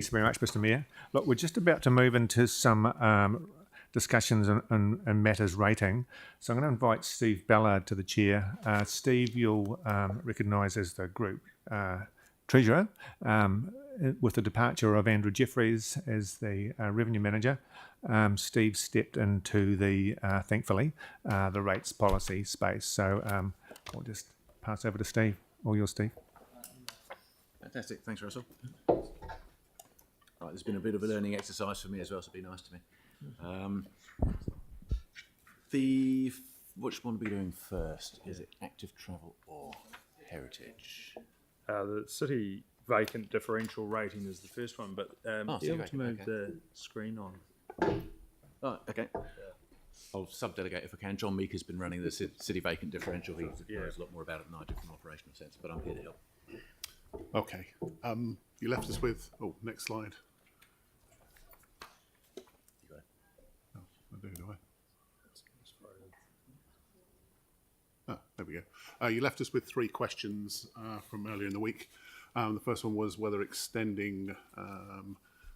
Thanks very much, Mr. Mayor. Look, we're just about to move into some discussions and matters rating. So I'm going to invite Steve Ballard to the chair. Steve, you'll recognise as the group treasurer. With the departure of Andrew Jeffries as the revenue manager, Steve stepped into the, thankfully, the rates policy space. So I'll just pass over to Steve. All yours, Steve. Fantastic. Thanks, Russell. Right, there's been a bit of a learning exercise for me as well, so it'll be nice to me. Which one are we doing first? Is it active travel or heritage? The city vacant differential rating is the first one, but be able to move the screen on. Oh, okay. I'll sub-delegate if I can. John Meeker's been running the city vacant differential. He knows a lot more about it than I do from an operational sense, but I'm here to help. Okay. You left us with... Oh, next slide. You got it. Oh, I do I? Ah, there we go. You left us with 3 questions from earlier in the week. The first one was whether extending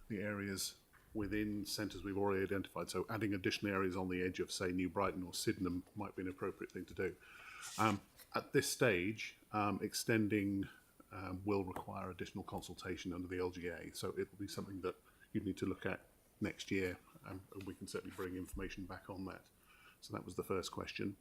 the areas within centres we've already identified, so adding additional areas on the edge of, say, New Brighton or Sydenham might be an appropriate thing to do. At this stage, extending will require additional consultation under the LGA, so it will be something that you'd need to look at next year, and we can certainly bring information back on that. So that was the first question.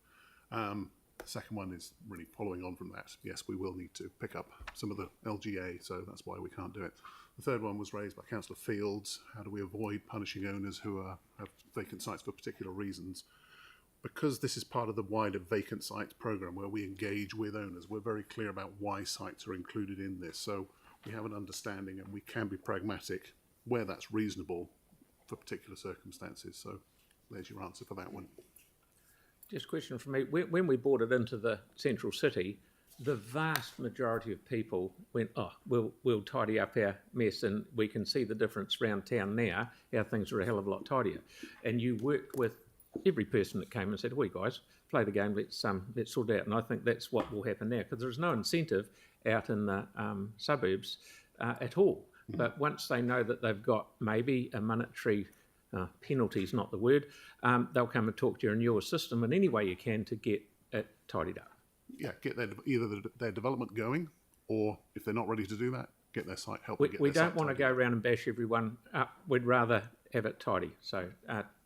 The second one is really following on from that. Yes, we will need to pick up some of the LGA, so that's why we can't do it. The third one was raised by Councillor Fields. How do we avoid punishing owners who have vacant sites for particular reasons? Because this is part of the wider vacant sites programme where we engage with owners, we're very clear about why sites are included in this. So we have an understanding and we can be pragmatic where that's reasonable for particular circumstances. So there's your answer for that one. Just a question from me. When we brought it into the central city, the vast majority of people went, oh, we'll tidy up our mess, and we can see the difference around town now, how things are a hell of a lot tidier. And you worked with every person that came and said, "Hey guys, play the game. Let's sort it out." And I think that's what will happen now, because there's no incentive out in the suburbs at all. But once they know that they've got maybe a monetary penalty is not the word, they'll come and talk to you in your system in any way you can to get it tidied up. Yeah, get their development going, or if they're not ready to do that, get their site help. We don't want to go around and bash everyone up. We'd rather have it tidy. So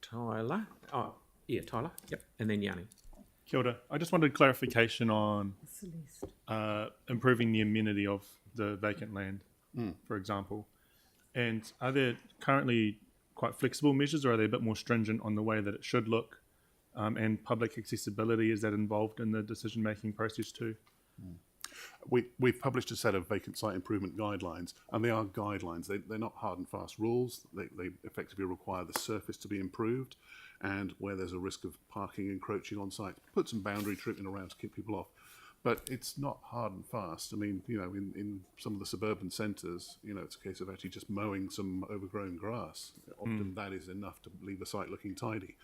Tyler. Oh, yeah, Tyler. Yep. And then Yanni. Kia ora. I just wanted clarification on improving the amenity of the vacant land, for example. And are there currently quite flexible measures, or are they a bit more stringent on the way that it should look? And public accessibility, is that involved in the decision-making process too? We've published a set of vacant site improvement guidelines, and they are guidelines. They're not hard and fast rules. They effectively require the surface to be improved, and where there's a risk of parking encroaching on site, put some boundary treatment around to keep people off. But it's not hard and fast. I mean, in some of the suburban centres, it's a case of actually just mowing some overgrown grass. Often that is enough to leave a site looking tidy.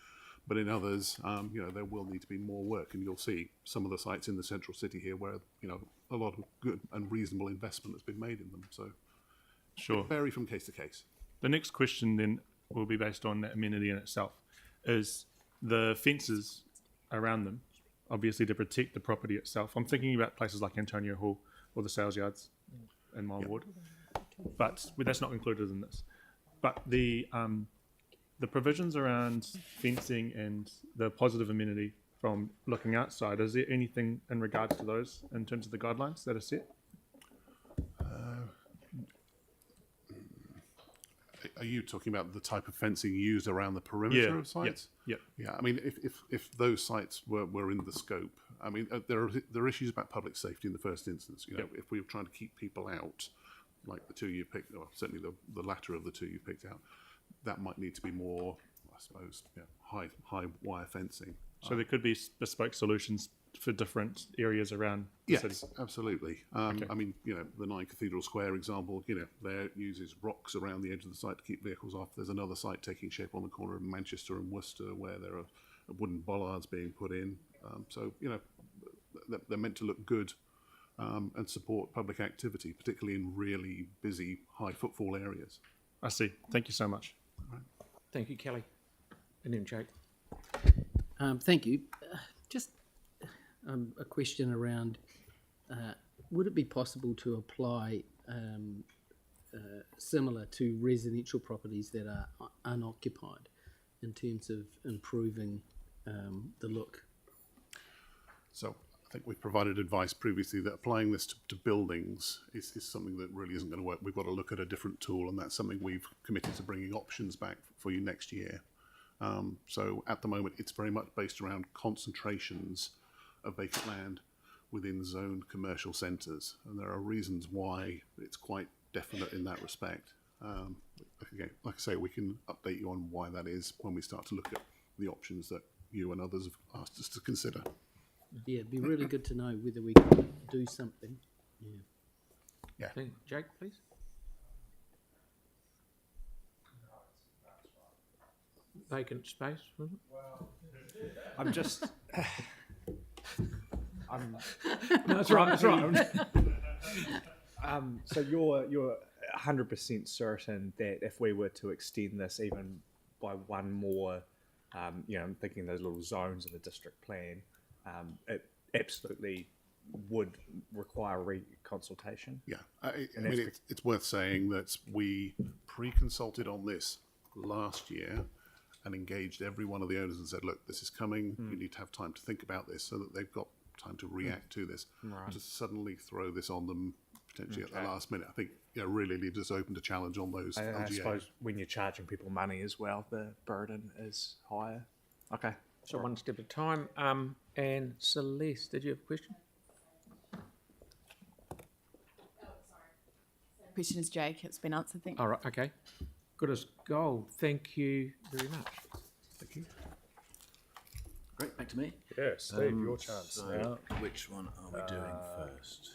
But in others, there will need to be more work, and you'll see some of the sites in the central city here where, a lot of good and reasonable investment has been made in them. So sure. It vary from case to case. The next question then will be based on that amenity in itself. Is the fences around them, obviously to protect the property itself? I'm thinking about places like Antonio Hall or the sales yards in my ward, but that's not included in this. But the provisions around fencing and the positive amenity from looking outside, is there anything in regards to those in terms of the guidelines that are set? Are you talking about the type of fencing used around the perimeter of sites? Yeah. I mean, if those sites were in the scope, I mean, there are issues about public safety in the first instance. If we were trying to keep people out, like the two you picked, or certainly the latter of the two you picked out, that might need to be more, I suppose, high wire fencing. So there could be bespoke solutions for different areas around the city. Yes, absolutely. I mean, the 9 Cathedral Square example, there uses rocks around the edge of the site to keep vehicles off. There's another site taking shape on the corner of Manchester and Worcester where there are wooden bollards being put in. So, they're meant to look good and support public activity, particularly in really busy, high footfall areas. I see. Thank you so much. Thank you, Kelly. And then Jake. Thank you. Just a question around, would it be possible to apply similar to residential properties that are unoccupied in terms of improving the look? So I think we've provided advice previously that applying this to buildings is something that really isn't going to work. We've got to look at a different tool, and that's something we've committed to bringing options back for you next year. So at the moment, it's very much based around concentrations of vacant land within zoned commercial centres, and there are reasons why it's quite definite in that respect. Again, like I say, we can update you on why that is when we start to look at the options that you and others have asked us to consider. Yeah, it'd be really good to know whether we can do something. Yeah. Jake, please. Vacant space, was it? I'm just. No, that's right. That's right. So you're 100% certain that if we were to extend this even by one more, I'm thinking those little zones in the district plan, it absolutely would require reconsultation. Yeah, I mean, it's worth saying that we pre-consulted on this last year and engaged every one of the owners and said, look, this is coming, you need to have time to think about this, so that they've got time to react to this. Right. To suddenly throw this on them potentially at the last minute, I think really leaves us open to challenge on those I LGA. suppose when you're charging people money as well, the burden is higher. Okay. So one step at a time. And Celeste, did you have a question? Question is Jake. It's been answered. Thank you. All right. Okay. Good as gold. Thank you very much. Thank you. Great, back to me. Yeah, Steve, your chance. So which one are we doing first?